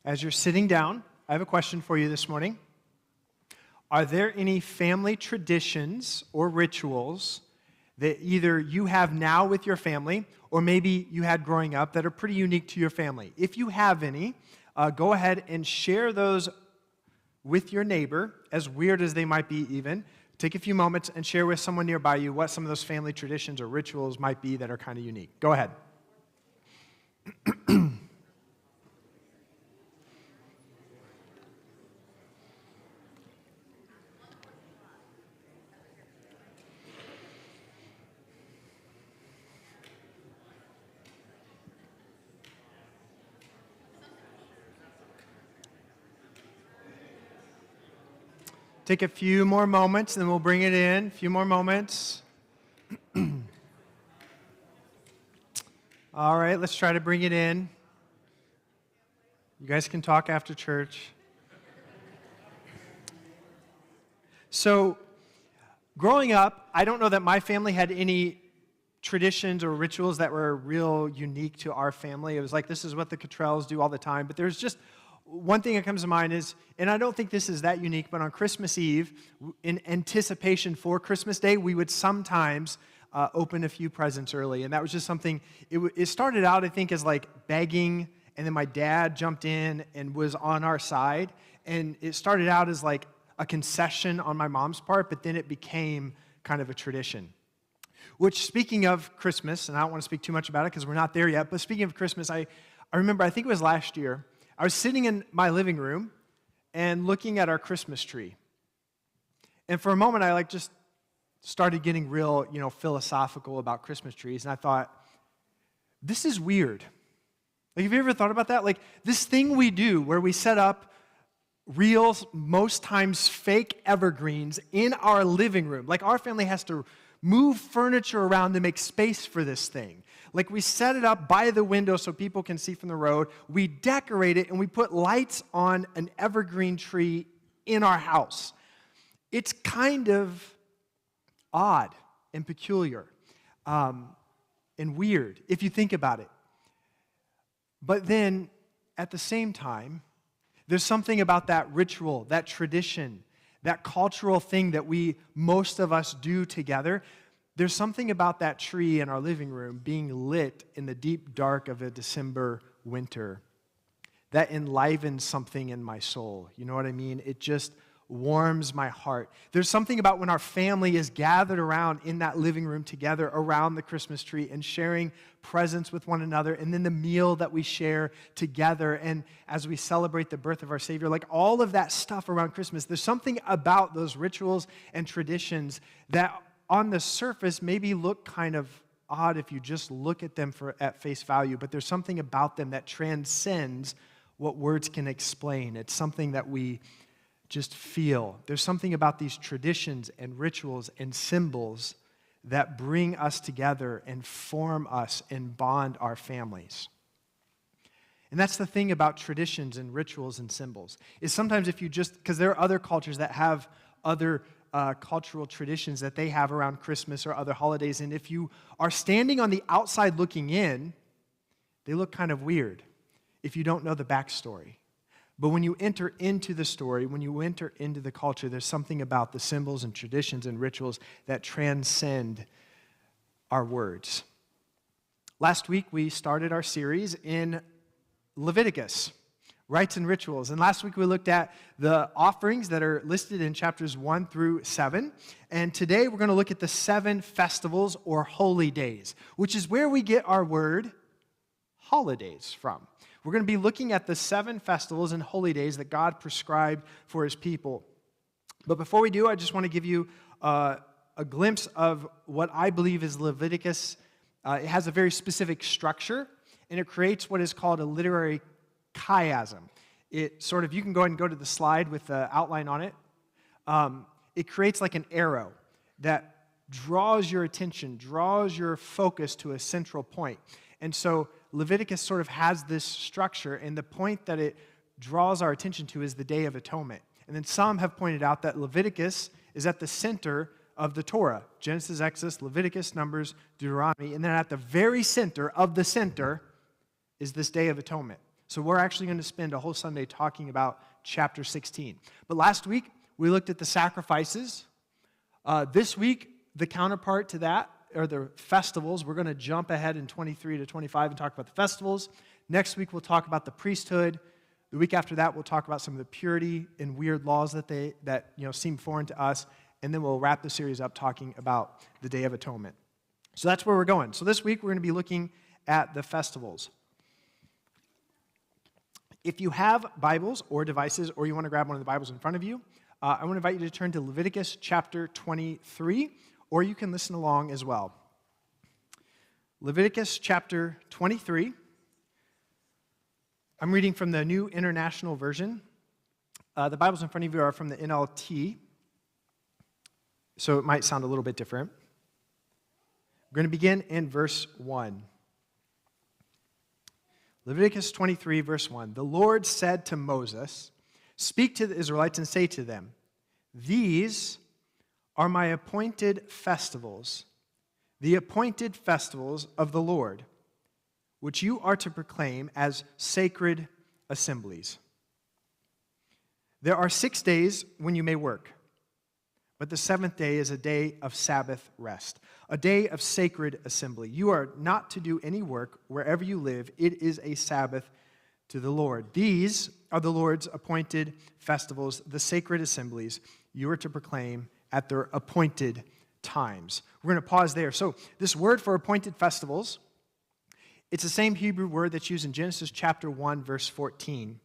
As you're sitting down, I have a question for you this morning. Are there any family traditions or rituals that either you have now with your family or maybe you had growing up that are pretty unique to your family? If you have any, go ahead and share those with your neighbor, as weird as they might be even. Take a few moments and share with someone nearby you what some of those family traditions or rituals might be that are kind of unique. Go ahead. Take a few more moments, and then we'll bring it in. A few more moments. All right, let's try to bring it in. You guys can talk after church. So, growing up, I don't know that my family had any traditions or rituals that were real unique to our family. It was like, this is what the Cottrells do all the time. But there's just one thing that comes to mind is, and I don't think this is that unique, but on Christmas Eve, in anticipation for Christmas Day, we would sometimes open a few presents early. And that was just something, it started out, I think, as like begging, and then my dad jumped in and was on our side. And it started out as like a concession on my mom's part, but then it became kind of a tradition. Which, speaking of Christmas, and I don't want to speak too much about it because we're not there yet, but speaking of Christmas, I remember, I think it was last year, I was sitting in my living room and looking at our Christmas tree. And for a moment, I just started getting real, philosophical about Christmas trees. And I thought, this is weird. Like, have you ever thought about that? Like, this thing we do where we set up real, most times fake evergreens in our living room. Like, our family has to move furniture around to make space for this thing. Like, we set it up by the window so people can see from the road. We decorate it, and we put lights on an evergreen tree in our house. It's kind of odd and peculiar and weird if you think about it. But then, at the same time, there's something about that ritual, that tradition, that cultural thing that most of us do together. There's something about that tree in our living room being lit in the deep dark of a December winter that enlivens something in my soul. You know what I mean? It just warms my heart. There's something about when our family is gathered around in that living room together around the Christmas tree and sharing presents with one another, and then the meal that we share together, and as we celebrate the birth of our Savior, like all of that stuff around Christmas, there's something about those rituals and traditions that on the surface maybe look kind of odd if you just look at them at face value, but there's something about them that transcends what words can explain. It's something that we just feel. There's something about these traditions and rituals and symbols that bring us together and form us and bond our families. And that's the thing about traditions and rituals and symbols, is sometimes if you just, because there are other cultures that have other cultural traditions that they have around Christmas or other holidays, and if you are standing on the outside looking in, they look kind of weird if you don't know the backstory. But when you enter into the story, when you enter into the culture, there's something about the symbols and traditions and rituals that transcend our words. Last week, we started our series in Leviticus, Rites and Rituals. And last week, we looked at the offerings that are listed in chapters 1 through 7. And today, we're going to look at the 7 festivals or holy days, which is where we get our word holidays from. We're going to be looking at the 7 festivals and holy days that God prescribed for His people. But before we do, I just want to give you a glimpse of what I believe is Leviticus. It has a very specific structure, and it creates what is called a literary chiasm. It sort of, you can go ahead and go to the slide with the outline on it. It creates like an arrow that draws your attention, draws your focus to a central point. And so Leviticus sort of has this structure, and the point that it draws our attention to is the Day of Atonement. And then some have pointed out that Leviticus is at the center of the Torah. Genesis, Exodus, Leviticus, Numbers, Deuteronomy. And then at the very center of the center is this Day of Atonement. So we're actually going to spend a whole Sunday talking about chapter 16. But last week, we looked at the sacrifices. This week, the counterpart to that are the festivals. We're going to jump ahead in 23 to 25 and talk about the festivals. Next week, we'll talk about the priesthood. The week after that, we'll talk about some of the purity and weird laws that seem foreign to us. And then we'll wrap the series up talking about the Day of Atonement. So that's where we're going. So this week, we're going to be looking at the festivals. If you have Bibles or devices, or you want to grab one of the Bibles in front of you, I want to invite you to turn to Leviticus chapter 23, or you can listen along as well. Leviticus chapter 23. I'm reading from the New International Version. The Bibles in front of you are from the NLT, so it might sound a little bit different. We're going to begin in verse 1. Leviticus 23, verse 1. The Lord said to Moses, "Speak to the Israelites and say to them, 'These are my appointed festivals, the appointed festivals of the Lord, which you are to proclaim as sacred assemblies. There are 6 days when you may work, but the seventh day is a day of Sabbath rest, a day of sacred assembly. You are not to do any work wherever you live. It is a Sabbath to the Lord. These are the Lord's appointed festivals, the sacred assemblies you are to proclaim at their appointed times.'" We're going to pause there. So this word for appointed festivals, it's the same Hebrew word that's used in Genesis chapter 1, verse 14.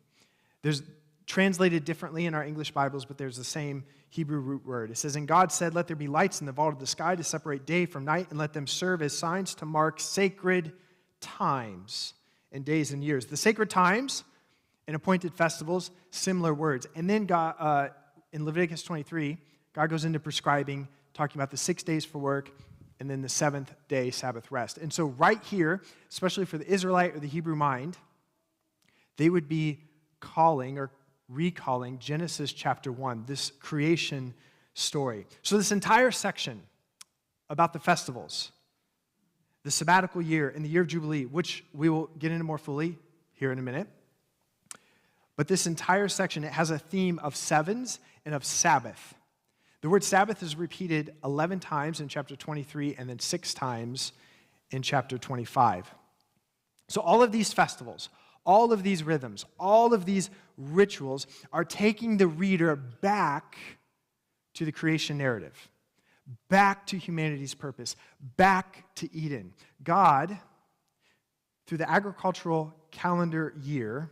There's translated differently in our English Bibles, but there's the same Hebrew root word. It says, "And God said, 'Let there be lights in the vault of the sky to separate day from night, and let them serve as signs to mark sacred times and days and years.'" The sacred times and appointed festivals, similar words. And then God, in Leviticus 23, God goes into prescribing, talking about the 6 days for work, and then the seventh day Sabbath rest. And so right here, especially for the Israelite or the Hebrew mind, they would be calling or recalling Genesis chapter 1, this creation story. So this entire section about the festivals, the sabbatical year and the year of Jubilee, which we will get into more fully here in a minute, but this entire section, it has a theme of sevens and of Sabbath. The word Sabbath is repeated 11 times in chapter 23 and then 6 times in chapter 25. So all of these festivals, all of these rhythms, all of these rituals are taking the reader back to the creation narrative, back to humanity's purpose, back to Eden. God, through the agricultural calendar year,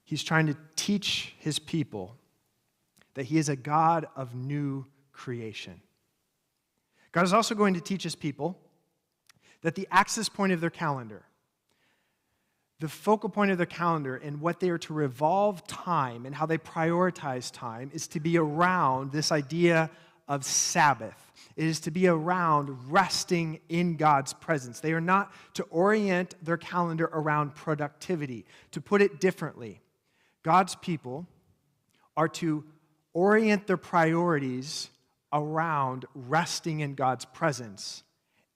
He's trying to teach His people that He is a God of new creation. God is also going to teach His people that the axis point of their calendar, the focal point of their calendar and what they are to revolve time and how they prioritize time is to be around this idea of Sabbath. It is to be around resting in God's presence. They are not to orient their calendar around productivity. To put it differently, God's people are to orient their priorities around resting in God's presence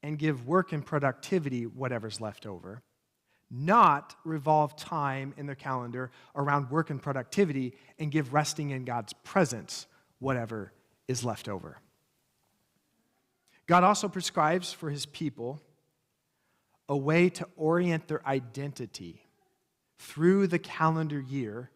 and give work and productivity whatever's left over. Not revolve time in their calendar around work and productivity and give resting in God's presence whatever is left over. God also prescribes for His people a way to orient their identity through the calendar year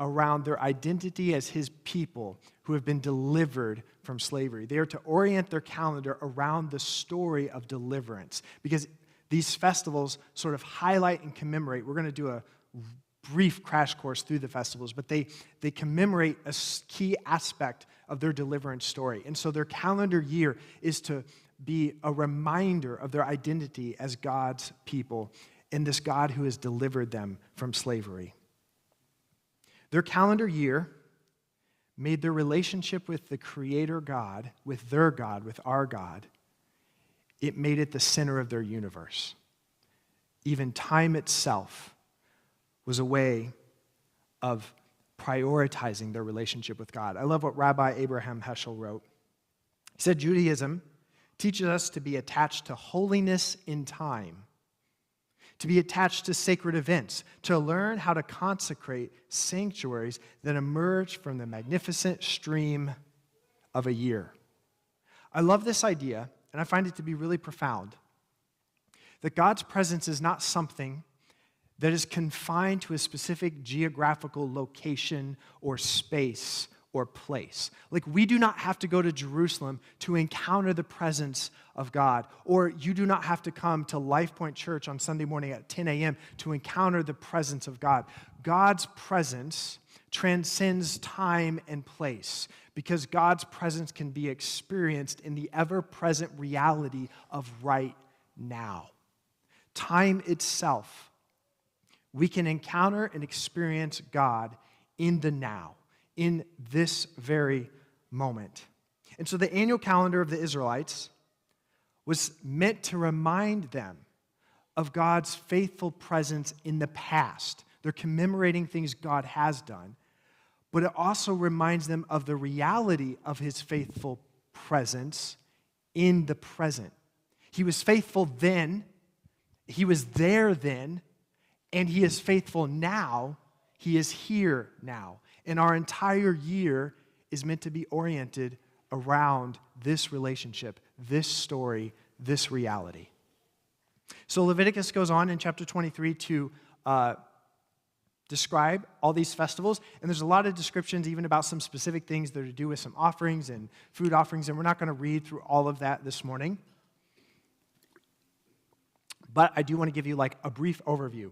around their identity as His people who have been delivered from slavery. They are to orient their calendar around the story of deliverance because these festivals sort of highlight and commemorate. We're going to do a brief crash course through the festivals, but they commemorate a key aspect of their deliverance story. And so their calendar year is to be a reminder of their identity as God's people and this God who has delivered them from slavery. Their calendar year made their relationship with the Creator God, with their God, with our God, it made it the center of their universe. Even time itself was a way of prioritizing their relationship with God. I love what Rabbi Abraham Heschel wrote. He said, "Judaism teaches us to be attached to holiness in time, to be attached to sacred events, to learn how to consecrate sanctuaries that emerge from the magnificent stream of a year. I love this idea, and I find it to be really profound, that God's presence is not something that is confined to a specific geographical location or space or place. Like, we do not have to go to Jerusalem to encounter the presence of God, or you do not have to come to Life Point Church on Sunday morning at 10 a.m. to encounter the presence of God. God's presence transcends time and place because God's presence can be experienced in the ever-present reality of right now. Time itself, we can encounter and experience God in the now, in this very moment. And so the annual calendar of the Israelites was meant to remind them of God's faithful presence in the past. They're commemorating things God has done, but it also reminds them of the reality of his faithful presence in the present. He was faithful then, he was there then, and he is faithful now. He is here now. And our entire year is meant to be oriented around this relationship, this story, this reality. So Leviticus goes on in chapter 23 to describe all these festivals, and there's a lot of descriptions even about some specific things that are to do with some offerings and food offerings, and we're not going to read through all of that this morning. But I do want to give you like a brief overview.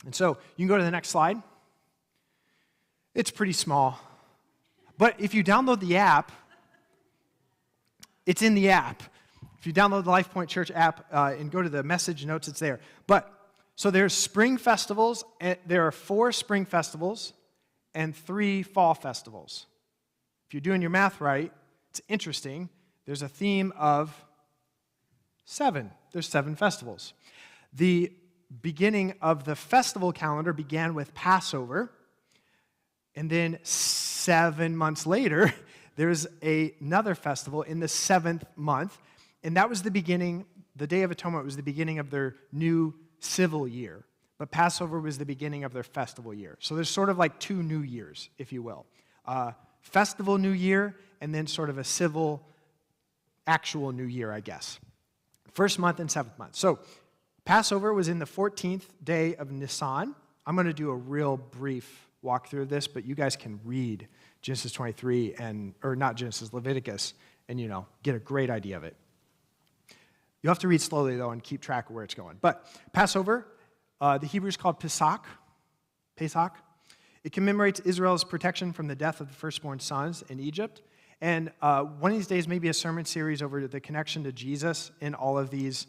And so you can go to the next slide. It's pretty small. But if you download the app, it's in the app. If you download the Life Point Church app and go to the message notes, it's there. So there's spring festivals. There are 4 spring festivals and 3 fall festivals. If you're doing your math right, it's interesting. There's a theme of 7. There's 7 festivals. The beginning of the festival calendar began with Passover. And then 7 months later, there's another festival in the 7th month. And that was the beginning, the Day of Atonement was the beginning of their new civil year. But Passover was the beginning of their festival year. So there's sort of like 2 new years, if you will. Festival new year, and then sort of a civil, actual new year, I guess. 1st month and 7th month. So Passover was in the 14th day of Nisan. I'm going to do a real brief walkthrough of this, but you guys can read Genesis 23 or not Genesis, Leviticus, and get a great idea of it. You have to read slowly though and keep track of where it's going. But Passover, the Hebrews called Pesach. It commemorates Israel's protection from the death of the firstborn sons in Egypt. And one of these days, maybe a sermon series over the connection to Jesus in all of these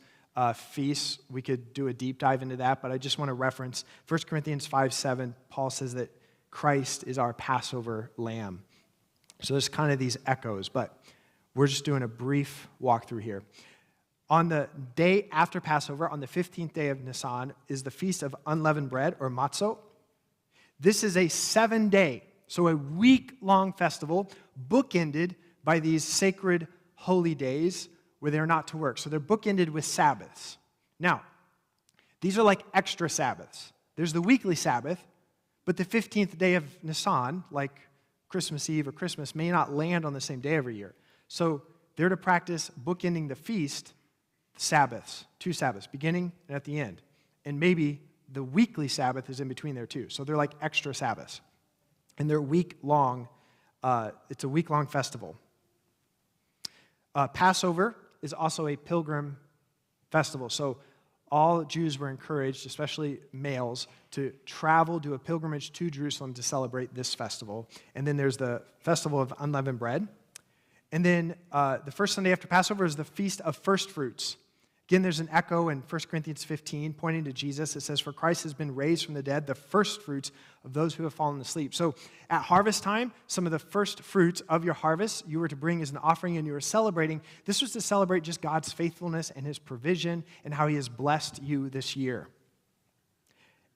feasts. We could do a deep dive into that, but I just want to reference 1 Corinthians 5:7. Paul says that Christ is our Passover lamb. So there's kind of these echoes, but we're just doing a brief walkthrough here. On the day after Passover, on the 15th day of Nisan, is the Feast of Unleavened Bread, or Matzot. This is a 7-day, so a week-long festival, bookended by these sacred holy days where they're not to work. So they're bookended with Sabbaths. Now, these are like extra Sabbaths. There's the weekly Sabbath, but the 15th day of Nisan, like Christmas Eve or Christmas, may not land on the same day every year. So they're to practice bookending the feast, Sabbaths, 2 Sabbaths, beginning and at the end. And maybe the weekly Sabbath is in between there too. So they're like extra Sabbaths. And they're week-long, it's a week-long festival. Passover is also a pilgrim festival. So all Jews were encouraged, especially males, to travel, do a pilgrimage to Jerusalem to celebrate this festival. And then there's the Festival of Unleavened Bread. And then the first Sunday after Passover is the Feast of First Fruits. Again, there's an echo in 1 Corinthians 15 pointing to Jesus. It says, "For Christ has been raised from the dead, the first fruits of those who have fallen asleep." So at harvest time, some of the first fruits of your harvest you were to bring as an offering, and you were celebrating. This was to celebrate just God's faithfulness and his provision and how he has blessed you this year.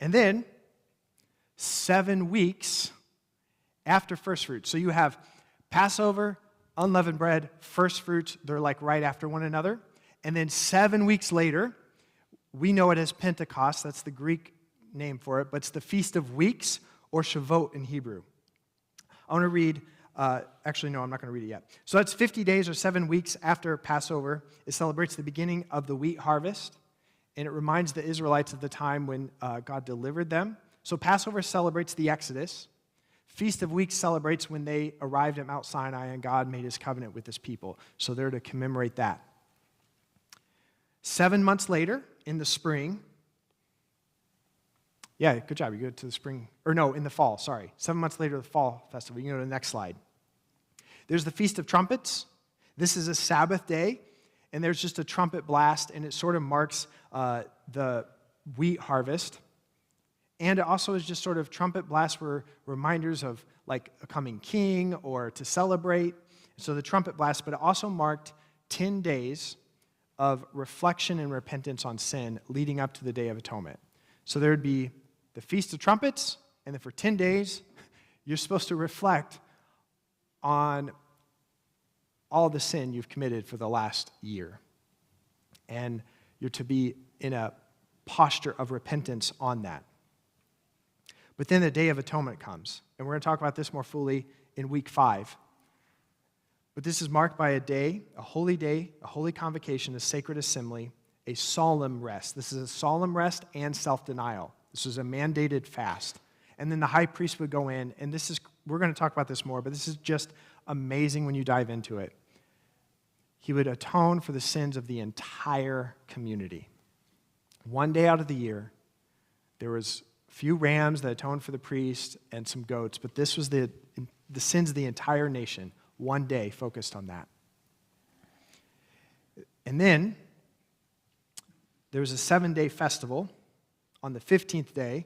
And then 7 weeks after first fruits. So you have Passover, unleavened bread, first fruits. They're like right after one another. And then 7 weeks later, We know it as Pentecost. That's the Greek name for it, but it's the Feast of Weeks, or Shavuot in Hebrew. I want to read, actually, no, I'm not going to read it yet. So that's 50 days or 7 weeks after Passover. It celebrates the beginning of the wheat harvest, and it reminds the Israelites of the time when God delivered them. So Passover celebrates the Exodus. Feast of Weeks celebrates when they arrived at Mount Sinai and God made his covenant with his people. So they're to commemorate that. 7 months later, in the spring, yeah, good job. You go to the spring, or no, in the fall, sorry. 7 months later, the fall festival. You can go to the next slide. There's the Feast of Trumpets. This is a Sabbath day, and there's just a trumpet blast, and it sort of marks the wheat harvest. And it also is just sort of trumpet blasts were reminders of like a coming king or to celebrate. So the trumpet blast, but it also marked 10 days of reflection and repentance on sin leading up to the Day of Atonement. So there would be the Feast of Trumpets, and then for 10 days, you're supposed to reflect on all the sin you've committed for the last year. And you're to be in a posture of repentance on that. But then the Day of Atonement comes, and we're going to talk about this more fully in week 5. But this is marked by a holy convocation, a sacred assembly, a solemn rest. This is a solemn rest and self-denial. This is a mandated fast. And then the high priest would go in, and we're going to talk about this more, but this is just amazing when you dive into it. He would atone for the sins of the entire community. One day out of the year, there was a few rams that atoned for the priest and some goats, but this was the sins of the entire nation. One day focused on that. And then there was a 7-day festival on the 15th day,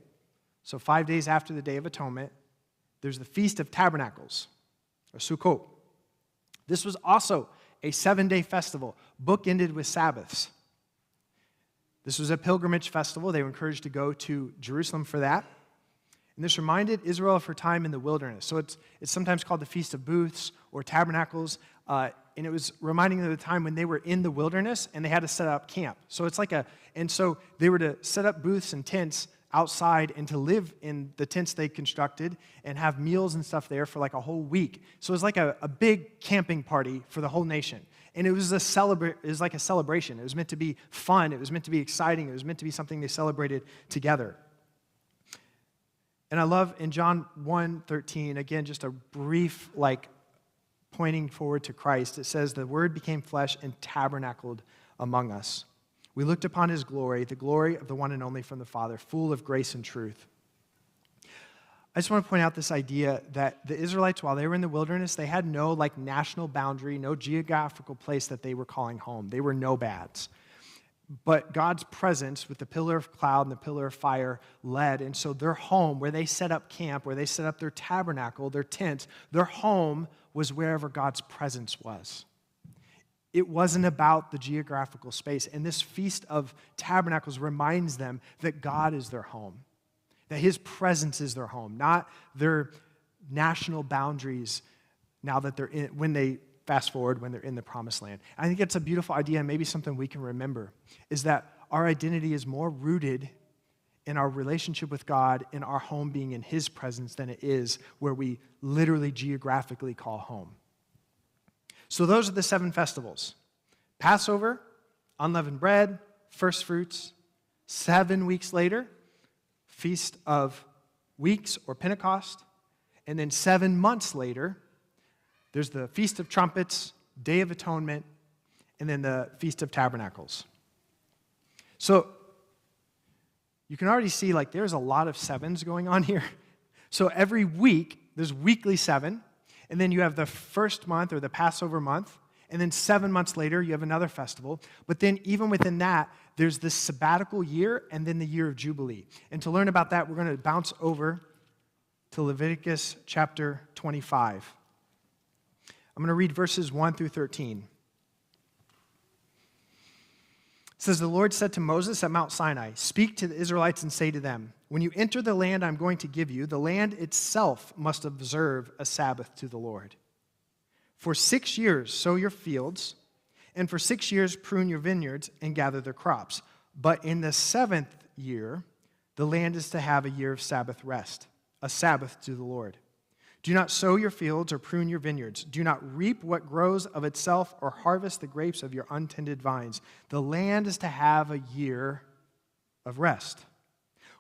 so 5 days after the Day of Atonement. There's the Feast of Tabernacles, or Sukkot. This was also a 7-day festival, bookended with Sabbaths. This was a pilgrimage festival. They were encouraged to go to Jerusalem for that. And this reminded Israel of her time in the wilderness. So it's sometimes called the Feast of Booths or Tabernacles, and it was reminding them of the time when they were in the wilderness and they had to set up camp. So so they were to set up booths and tents outside and to live in the tents they constructed and have meals and stuff there for like a whole week. So it was like a big camping party for the whole nation. And it was like a celebration. It was meant to be fun. It was meant to be exciting. It was meant to be something they celebrated together. And I love in John 1:13, again, just a brief, pointing forward to Christ. It says, the Word became flesh and tabernacled among us. We looked upon his glory, the glory of the one and only from the Father, full of grace and truth. I just want to point out this idea that the Israelites, while they were in the wilderness, they had no national boundary, no geographical place that they were calling home. They were nomads. But God's presence with the pillar of cloud and the pillar of fire led. And so their home, where they set up camp, where they set up their tabernacle, their tent, their home was wherever God's presence was. It wasn't about the geographical space. And this Feast of Tabernacles reminds them that God is their home, that his presence is their home, not their national boundaries now that they're in, when they fast forward, when they're in the promised land. I think it's a beautiful idea, and maybe something we can remember, is that our identity is more rooted in our relationship with God, in our home being in his presence, than it is where we literally geographically call home. So those are the 7 festivals. Passover, unleavened bread, first fruits. 7 weeks later, Feast of Weeks or Pentecost. And then 7 months later, there's the Feast of Trumpets, Day of Atonement, and then the Feast of Tabernacles. So you can already see there's a lot of 7s going on here. So every week, there's weekly 7. And then you have the first month or the Passover month. And then 7 months later, you have another festival. But then even within that, there's this sabbatical year and then the year of Jubilee. And to learn about that, we're going to bounce over to Leviticus chapter 25. I'm going to read verses 1 through 13. It says, the Lord said to Moses at Mount Sinai, speak to the Israelites and say to them, when you enter the land I'm going to give you, the land itself must observe a Sabbath to the Lord. For 6 years sow your fields, and for 6 years prune your vineyards and gather their crops. But in the 7th year, the land is to have a year of Sabbath rest, a Sabbath to the Lord. Do not sow your fields or prune your vineyards. Do not reap what grows of itself or harvest the grapes of your untended vines. The land is to have a year of rest.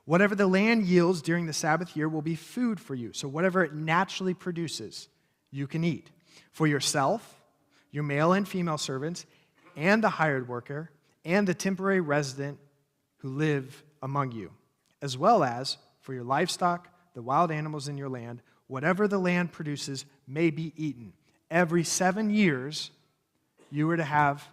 Whatever the land yields during the Sabbath year will be food for you. So whatever it naturally produces, you can eat. For yourself, your male and female servants, and the hired worker, and the temporary resident who live among you, as well as for your livestock, the wild animals in your land, whatever the land produces may be eaten. Every 7 years, you are to have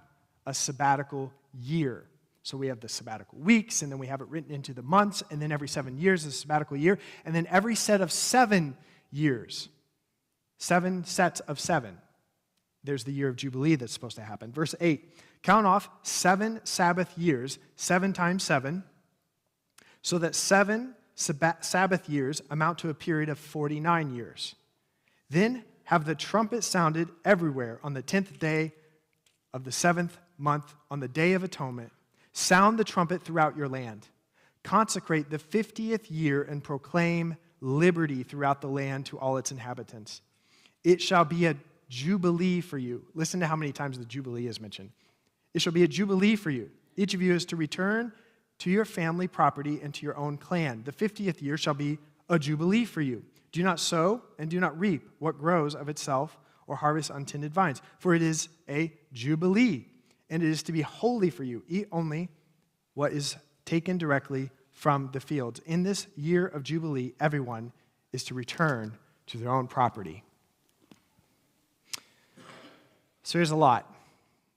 a sabbatical year. So we have the sabbatical weeks, and then we have it written into the months, and then every 7 years is a sabbatical year, and then every set of 7 years, 7 sets of 7. There's the year of Jubilee that's supposed to happen. Verse 8, count off 7 Sabbath years, 7 times 7, so that 7 Sabbath years amount to a period of 49 years. Then have the trumpet sounded everywhere on the 10th day of the 7th month, on the Day of Atonement. Sound the trumpet throughout your land. Consecrate the 50th year and proclaim liberty throughout the land to all its inhabitants. It shall be a jubilee for you. Listen to how many times the jubilee is mentioned. It shall be a jubilee for you. Each of you is to return to your family property and to your own clan. The 50th year shall be a jubilee for you. Do not sow and do not reap what grows of itself or harvest untended vines, for it is a jubilee, and it is to be holy for you. Eat only what is taken directly from the fields. In this year of jubilee, everyone is to return to their own property. So here's a lot,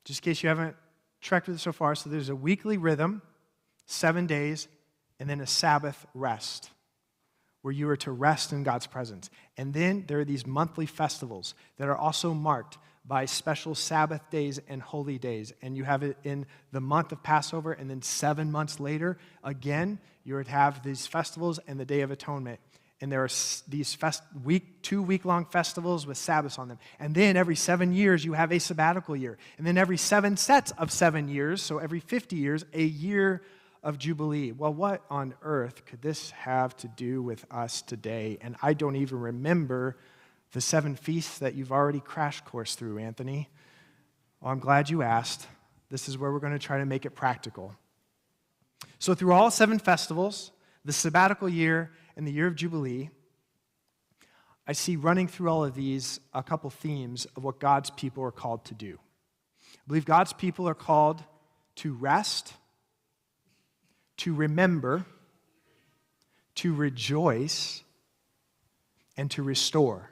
just in case you haven't trekked with it so far. So there's a weekly rhythm, 7 days, and then a Sabbath rest, where you are to rest in God's presence. And then there are these monthly festivals that are also marked by special Sabbath days and holy days. And you have it in the month of Passover, and then 7 months later, again, you're to have these festivals and the Day of Atonement. And there are these 2-week-long festivals with Sabbaths on them. And then every 7 years, you have a sabbatical year. And then every 7 sets of 7 years, so every 50 years, a year of Jubilee. Well, what on earth could this have to do with us today? And I don't even remember the 7 feasts that you've already crash course through, Anthony. Well, I'm glad you asked. This is where we're going to try to make it practical. So through all 7 festivals, the sabbatical year, and the year of Jubilee, I see running through all of these a couple themes of what God's people are called to do. I believe God's people are called to rest, to remember, to rejoice, and to restore.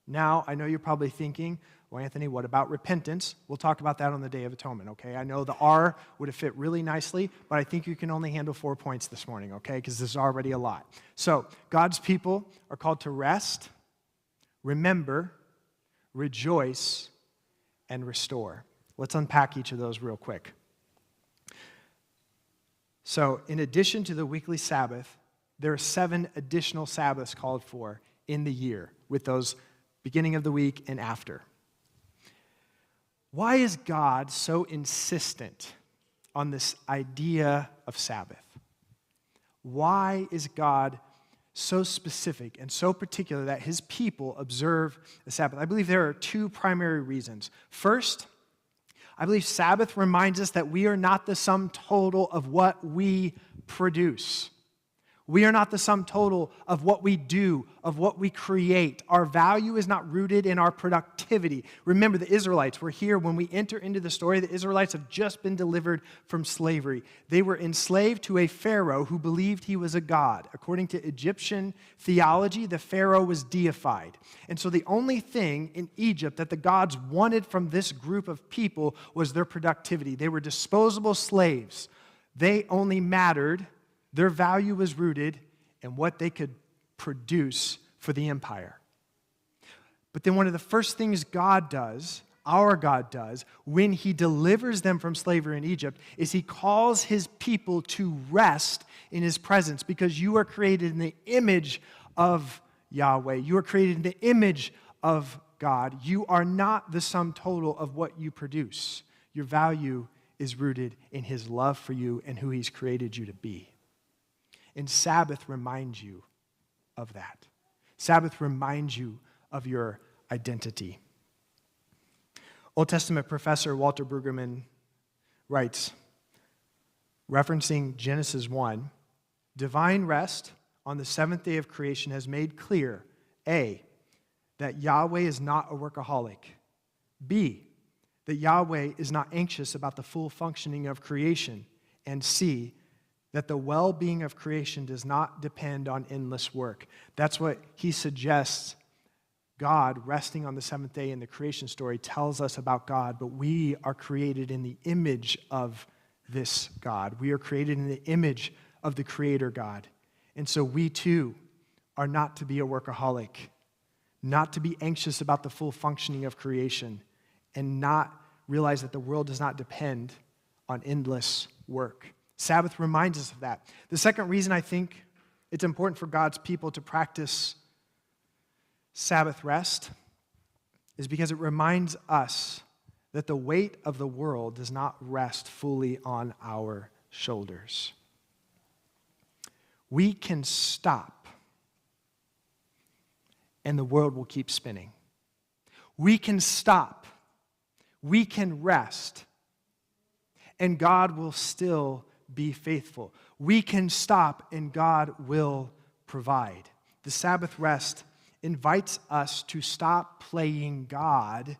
Now, I know you're probably thinking, well, Anthony, what about repentance? We'll talk about that on the Day of Atonement, okay? I know the R would have fit really nicely, but I think you can only handle 4 points this morning, okay? Because this is already a lot. So, God's people are called to rest, remember, rejoice, and restore. Let's unpack each of those real quick. So, in addition to the weekly Sabbath, there are 7 additional Sabbaths called for in the year, with those beginning of the week and after. Why is God so insistent on this idea of Sabbath? Why is God so specific and so particular that his people observe the Sabbath? I believe there are 2 primary reasons. First, I believe Sabbath reminds us that we are not the sum total of what we produce. We are not the sum total of what we do, of what we create. Our value is not rooted in our productivity. Remember, the Israelites were here when we enter into the story. The Israelites have just been delivered from slavery. They were enslaved to a Pharaoh who believed he was a god. According to Egyptian theology, the Pharaoh was deified. And so the only thing in Egypt that the gods wanted from this group of people was their productivity. They were disposable slaves. They only mattered. Their value was rooted in what they could produce for the empire. But then one of the first things God does, our God does, when he delivers them from slavery in Egypt, is he calls his people to rest in his presence, because you are created in the image of Yahweh. You are created in the image of God. You are not the sum total of what you produce. Your value is rooted in his love for you and who he's created you to be. And Sabbath reminds you of that. Sabbath reminds you of your identity. Old Testament professor Walter Brueggemann writes, referencing Genesis 1, divine rest on the seventh day of creation has made clear, A, that Yahweh is not a workaholic, B, that Yahweh is not anxious about the full functioning of creation, and C, that the well-being of creation does not depend on endless work. That's what he suggests God resting on the seventh day in the creation story tells us about God, but we are created in the image of this God. We are created in the image of the Creator God. And so we too are not to be a workaholic, not to be anxious about the full functioning of creation, and not realize that the world does not depend on endless work. Sabbath reminds us of that. The second reason I think it's important for God's people to practice Sabbath rest is because it reminds us that the weight of the world does not rest fully on our shoulders. We can stop, and the world will keep spinning. We can stop, we can rest, and God will still be faithful. We can stop, and God will provide. The Sabbath rest invites us to stop playing God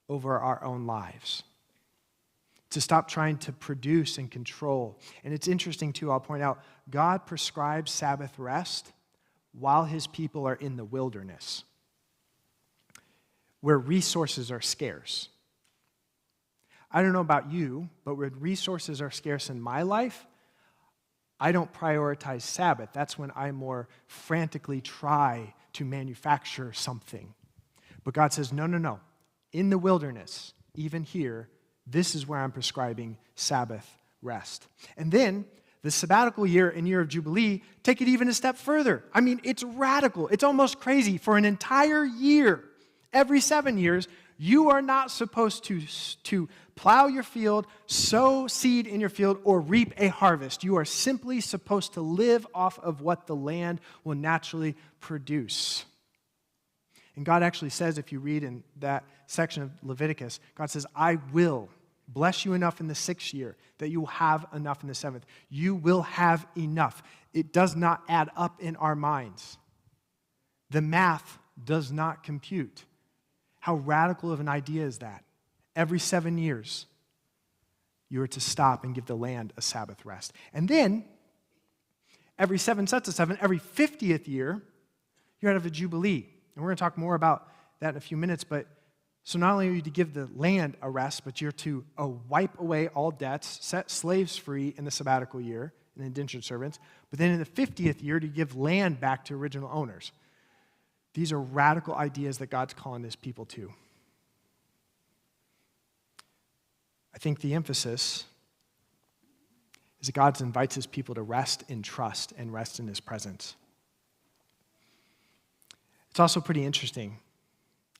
over our own lives, to stop trying to produce and control. And it's interesting, too, I'll point out, God prescribes Sabbath rest while his people are in the wilderness, where resources are scarce. I don't know about you, but when resources are scarce in my life, I don't prioritize Sabbath. That's when I more frantically try to manufacture something. But God says, no. In the wilderness, even here, this is where I'm prescribing Sabbath rest. And then the sabbatical year and year of Jubilee take it even a step further. I mean, it's radical. It's almost crazy. For an entire year, every 7 years, you are not supposed to plow your field, sow seed in your field, or reap a harvest. You are simply supposed to live off of what the land will naturally produce. And God actually says, if you read in that section of Leviticus, God says, I will bless you enough in the 6th year that you will have enough in the 7th. You will have enough. It does not add up in our minds. The math does not compute. How radical of an idea is that? Every 7 years, you are to stop and give the land a Sabbath rest. And then, every 7 sets of 7, every 50th year, you're out of a Jubilee. And we're going to talk more about that in a few minutes, but so not only are you to give the land a rest, but you're to wipe away all debts, set slaves free in the sabbatical year, and indentured servants, but then in the 50th year to give land back to original owners. These are radical ideas that God's calling his people to. I think the emphasis is that God invites his people to rest in trust and rest in his presence. It's also pretty interesting.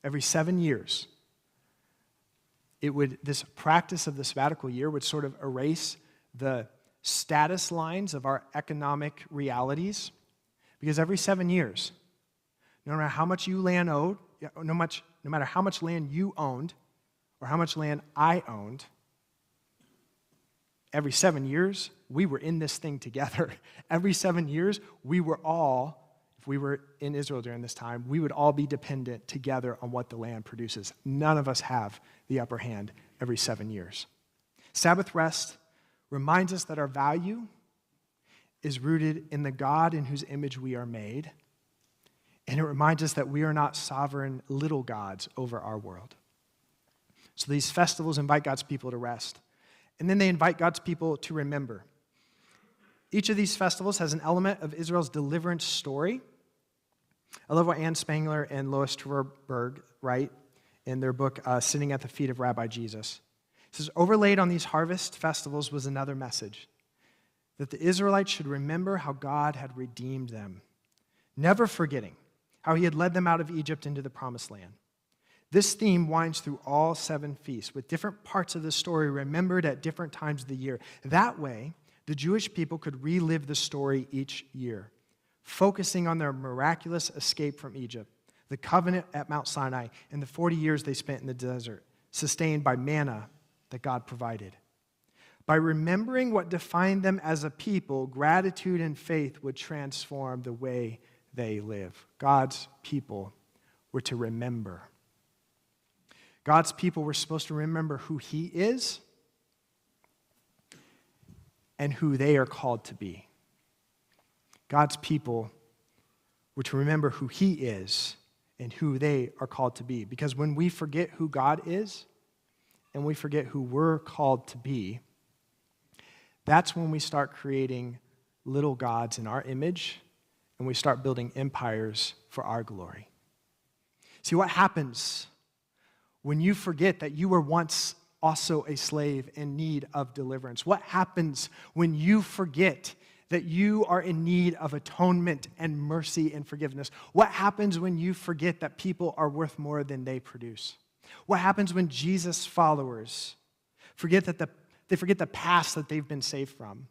Every 7 years, this practice of the sabbatical year would sort of erase the status lines of our economic realities, because every 7 years, no matter how much no matter how much land you owned or how much land I owned, every 7 years, we were in this thing together. Every 7 years, we were all, if we were in Israel during this time, we would all be dependent together on what the land produces. None of us have the upper hand every 7 years. Sabbath rest reminds us that our value is rooted in the God in whose image we are made, and it reminds us that we are not sovereign little gods over our world. So these festivals invite God's people to rest, and then they invite God's people to remember. Each of these festivals has an element of Israel's deliverance story. I love what Ann Spangler and Lois Tverberg write in their book, Sitting at the Feet of Rabbi Jesus. It says, overlaid on these harvest festivals was another message, that the Israelites should remember how God had redeemed them, never forgetting how he had led them out of Egypt into the promised land. This theme winds through all 7 feasts, with different parts of the story remembered at different times of the year. That way, the Jewish people could relive the story each year, focusing on their miraculous escape from Egypt, the covenant at Mount Sinai, and the 40 years they spent in the desert, sustained by manna that God provided. By remembering what defined them as a people, gratitude and faith would transform the way they live. God's people were to remember. God's people were supposed to remember who He is and who they are called to be. God's people were to remember who He is and who they are called to be. Because when we forget who God is and we forget who we're called to be, that's when we start creating little gods in our image and we start building empires for our glory. See, what happens when you forget that you were once also a slave in need of deliverance? What happens when you forget that you are in need of atonement and mercy and forgiveness? What happens when you forget that people are worth more than they produce? What happens when Jesus' followers forget the past that they've been saved from?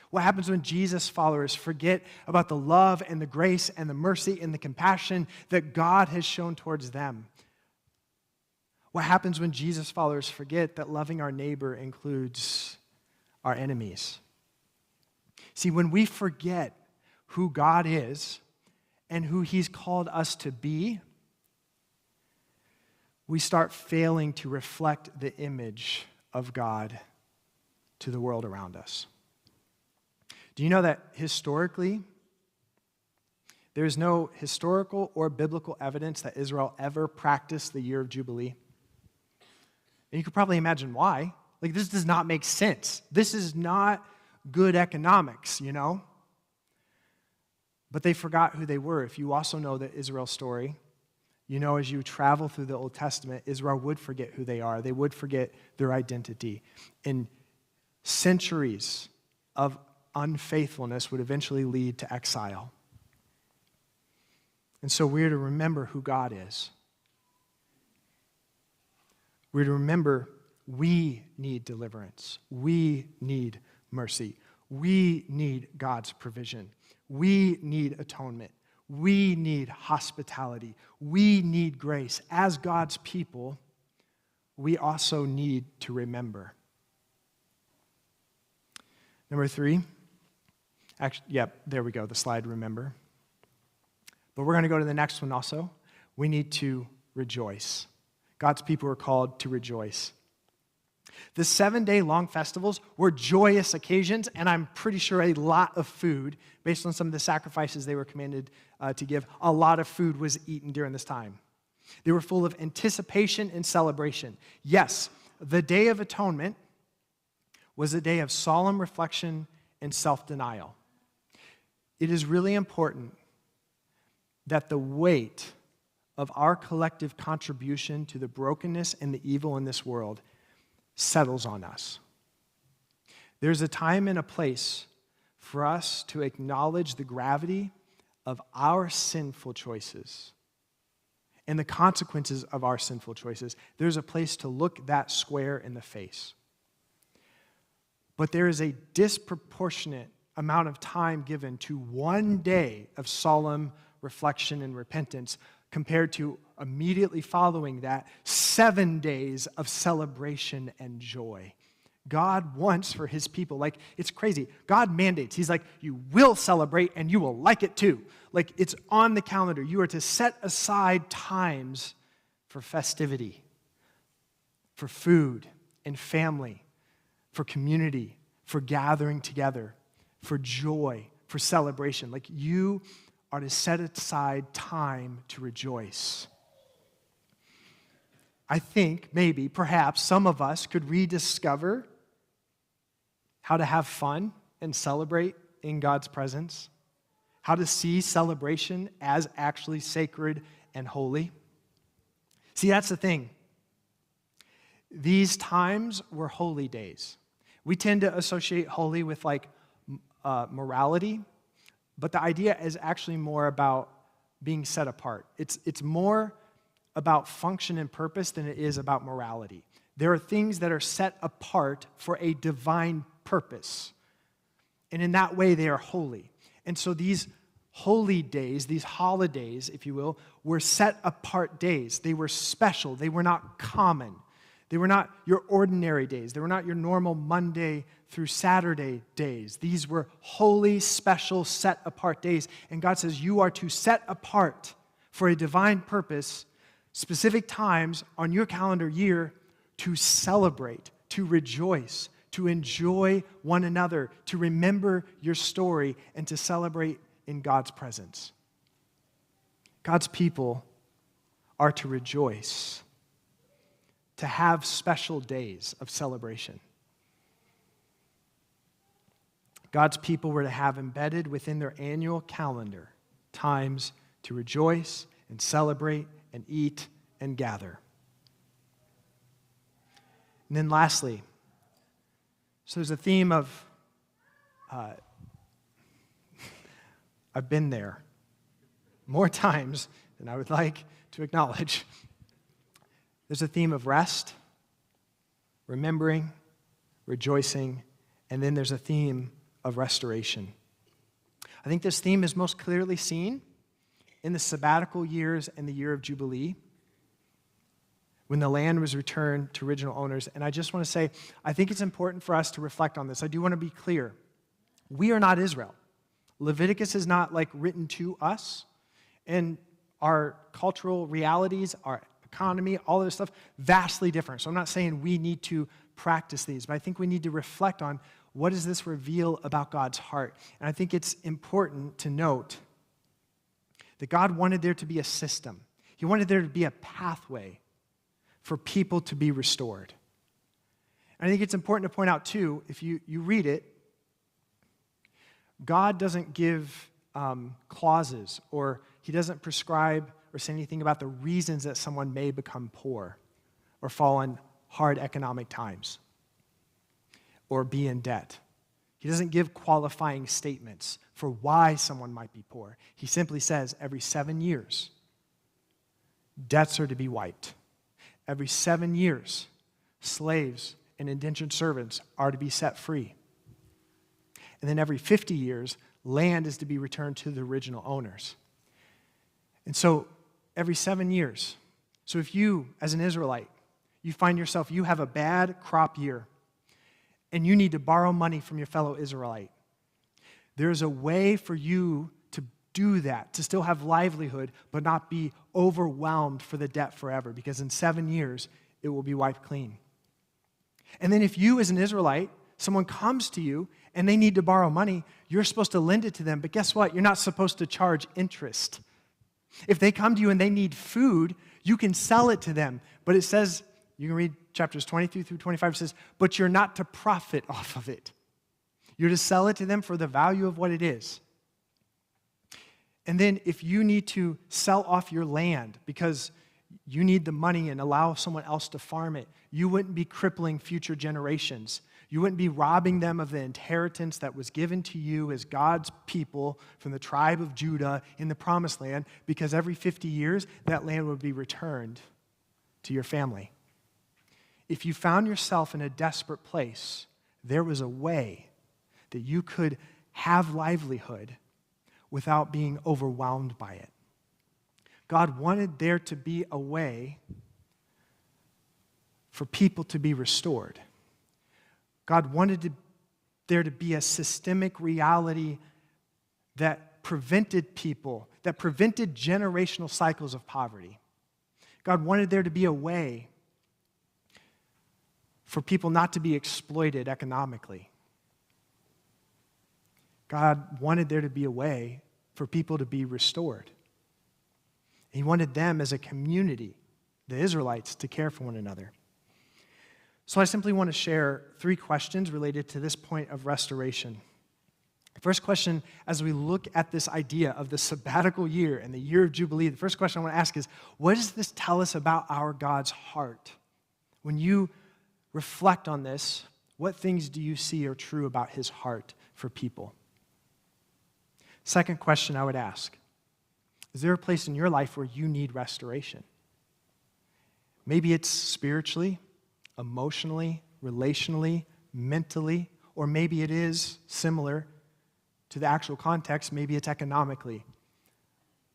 What happens when Jesus' followers forget about the love and the grace and the mercy and the compassion that God has shown towards them? What happens when Jesus' followers forget that loving our neighbor includes our enemies? See, when we forget who God is and who He's called us to be, we start failing to reflect the image of God to the world around us. Do you know that historically, there is no historical or biblical evidence that Israel ever practiced the year of Jubilee? And you could probably imagine why. Like, this does not make sense. This is not good economics, you know? But they forgot who they were. If you also know the Israel story, you know, as you travel through the Old Testament, Israel would forget who they are. They would forget their identity. And centuries of unfaithfulness would eventually lead to exile. And so we're to remember who God is. We're to remember we need deliverance. We need mercy. We need God's provision. We need atonement. We need hospitality. We need grace. As God's people, we also need to remember. Number 3. There we go, the slide, remember. But we're going to go to the next one also. We need to rejoice. God's people are called to rejoice. The 7-day long festivals were joyous occasions, and I'm pretty sure a lot of food, based on some of the sacrifices they were commanded to give, a lot of food was eaten during this time. They were full of anticipation and celebration. Yes, the Day of Atonement was a day of solemn reflection and self-denial. It is really important that the weight of our collective contribution to the brokenness and the evil in this world settles on us. There's a time and a place for us to acknowledge the gravity of our sinful choices and the consequences of our sinful choices. There's a place to look that square in the face. But there is a disproportionate amount of time given to one day of solemn reflection and repentance compared to immediately following that 7 days of celebration and joy. God wants for His people, like, it's crazy. God mandates. He's like, you will celebrate and you will like it too. Like, it's on the calendar. You are to set aside times for festivity, for food and family, for community, for gathering together, for joy, for celebration. Like, you are to set aside time to rejoice. I think maybe, perhaps, some of us could rediscover how to have fun and celebrate in God's presence, how to see celebration as actually sacred and holy. See, that's the thing. These times were holy days. We tend to associate holy with morality, but the idea is actually more about being set apart. It's more about function and purpose than it is about morality. There are things that are set apart for a divine purpose. And in that way, they are holy. And so these holy days, these holidays, if you will, were set apart days. They were special. They were not common. They were not your ordinary days. They were not your normal Monday through Saturday days. These were holy, special, set apart days. And God says you are to set apart for a divine purpose specific times on your calendar year to celebrate, to rejoice, to enjoy one another, to remember your story, and to celebrate in God's presence. God's people are to rejoice, to have special days of celebration. God's people were to have embedded within their annual calendar times to rejoice and celebrate and eat and gather. And then lastly, so there's a theme of, I've been there more times than I would like to acknowledge. There's a theme of rest, remembering, rejoicing, and then there's a theme of restoration. I think this theme is most clearly seen in the sabbatical years and the year of Jubilee, when the land was returned to original owners. And I just want to say, I think it's important for us to reflect on this. I do want to be clear. We are not Israel. Leviticus is not like written to us. And our cultural realities, our economy, all of this stuff, vastly different. So I'm not saying we need to practice these, but I think we need to reflect on what does this reveal about God's heart. And I think it's important to note that God wanted there to be a system. He wanted there to be a pathway for people to be restored. And I think it's important to point out, too, if you read it, God doesn't give clauses, or he doesn't prescribe or say anything about the reasons that someone may become poor or fall in hard economic times or be in debt. He doesn't give qualifying statements for why someone might be poor. He simply says every 7 years, debts are to be wiped. Every 7 years, slaves and indentured servants are to be set free. And then every 50 years, land is to be returned to the original owners. And so every 7 years, so if you, as an Israelite, you find yourself, you have a bad crop year, and you need to borrow money from your fellow Israelite, there's a way for you to do that, to still have livelihood, but not be overwhelmed for the debt forever, because in 7 years, it will be wiped clean. And then if you, as an Israelite, someone comes to you and they need to borrow money, you're supposed to lend it to them, but guess what? You're not supposed to charge interest. If they come to you and they need food, you can sell it to them, but it says, you can read chapters 23 through 25, it says, but you're not to profit off of it. You're to sell it to them for the value of what it is. And then if you need to sell off your land because you need the money and allow someone else to farm it, you wouldn't be crippling future generations. You wouldn't be robbing them of the inheritance that was given to you as God's people from the tribe of Judah in the promised land, because every 50 years, that land would be returned to your family. If you found yourself in a desperate place, there was a way that you could have livelihood without being overwhelmed by it. God wanted there to be a way for people to be restored. God wanted there to be a systemic reality that prevented people, that prevented generational cycles of poverty. God wanted there to be a way for people not to be exploited economically. God wanted there to be a way for people to be restored. He wanted them as a community, the Israelites, to care for one another. So I simply want to share 3 questions related to this point of restoration. The first question, as we look at this idea of the sabbatical year and the year of Jubilee, the first question I want to ask is, what does this tell us about our God's heart? When you reflect on this, what things do you see are true about his heart for people? Second question I would ask, is there a place in your life where you need restoration? Maybe it's spiritually, emotionally, relationally, mentally, or maybe it is similar to the actual context. Maybe it's economically.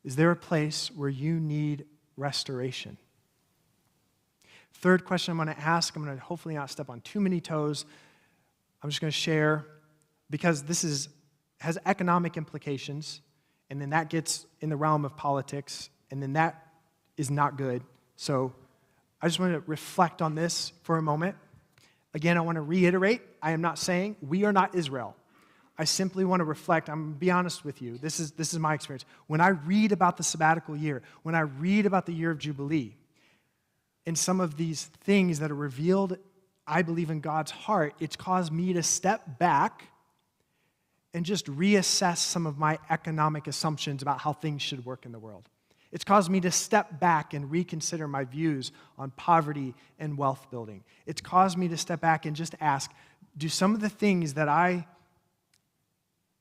Is there a place where you need restoration? Third question I'm going to ask, I'm going to hopefully not step on too many toes. I'm just going to share, because this has economic implications, and then that gets in the realm of politics, and then that is not good. So I just want to reflect on this for a moment. Again, I want to reiterate, I am not saying we are not Israel. I simply want to reflect. I'm going to be honest with you. This is my experience. When I read about the sabbatical year, when I read about the year of Jubilee, and some of these things that are revealed, I believe, in God's heart, it's caused me to step back and just reassess some of my economic assumptions about how things should work in the world. It's caused me to step back and reconsider my views on poverty and wealth building. It's caused me to step back and just ask, do some of the things that I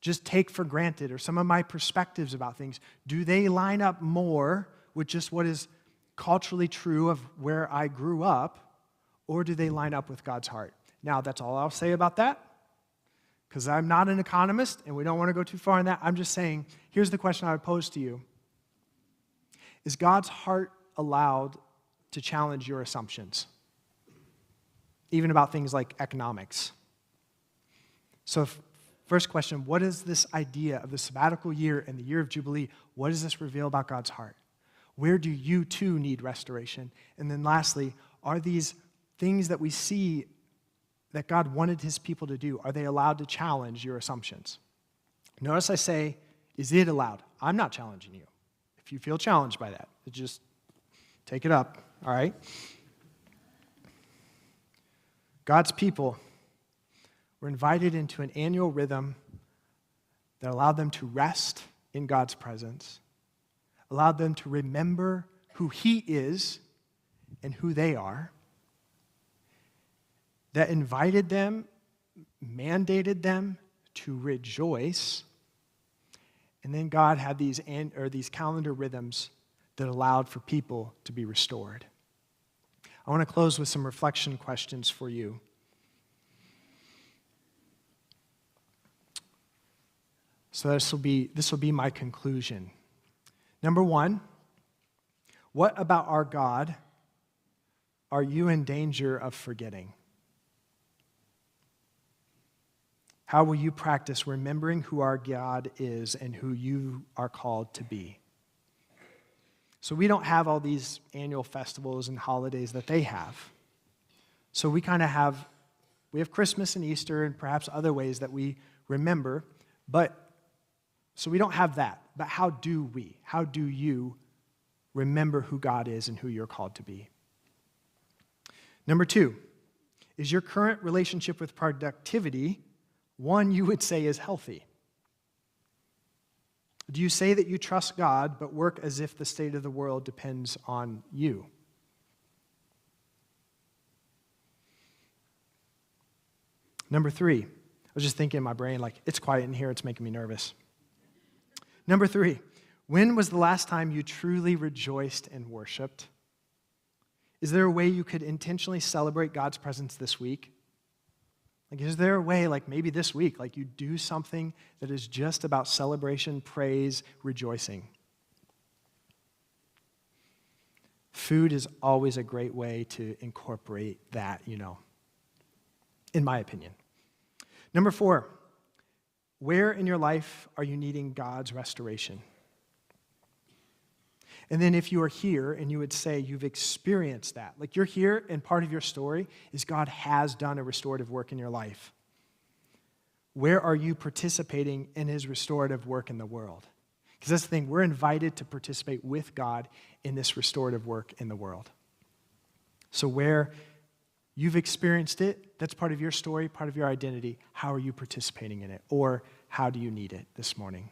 just take for granted, or some of my perspectives about things, do they line up more with just what is culturally true of where I grew up, or do they line up with God's heart? Now, that's all I'll say about that, because I'm not an economist, and we don't want to go too far in that. I'm just saying, here's the question I would pose to you. Is God's heart allowed to challenge your assumptions, even about things like economics? So, first question, what is this idea of the sabbatical year and the year of Jubilee? What does this reveal about God's heart? Where do you too need restoration? And then lastly, are these things that we see that God wanted his people to do, are they allowed to challenge your assumptions? Notice I say, is it allowed? I'm not challenging you. If you feel challenged by that, just take it up, all right? God's people were invited into an annual rhythm that allowed them to rest in God's presence, allowed them to remember who he is and who they are, that invited them, mandated them to rejoice, and then God had these calendar rhythms that allowed for people to be restored. I want to close with some reflection questions for you. So this will be my conclusion. Number one, what about our God are you in danger of forgetting? How will you practice remembering who our God is and who you are called to be? So we don't have all these annual festivals and holidays that they have. So we have Christmas and Easter and perhaps other ways that we remember, so we don't have that. But how do we? How do you remember who God is and who you're called to be? Number two, is your current relationship with productivity one you would say is healthy? Do you say that you trust God but work as if the state of the world depends on you? Number three, I was just thinking in my brain, it's quiet in here, it's making me nervous. Number three, when was the last time you truly rejoiced and worshiped? Is there a way you could intentionally celebrate God's presence this week? Is there a way, maybe this week, you do something that is just about celebration, praise, rejoicing? Food is always a great way to incorporate that, in my opinion. Number four, where in your life are you needing God's restoration? And then if you are here and you would say you've experienced that, you're here and part of your story is God has done a restorative work in your life. Where are you participating in his restorative work in the world? Because that's the thing, we're invited to participate with God in this restorative work in the world. So where you've experienced it, that's part of your story, part of your identity. How are you participating in it? Or how do you need it this morning?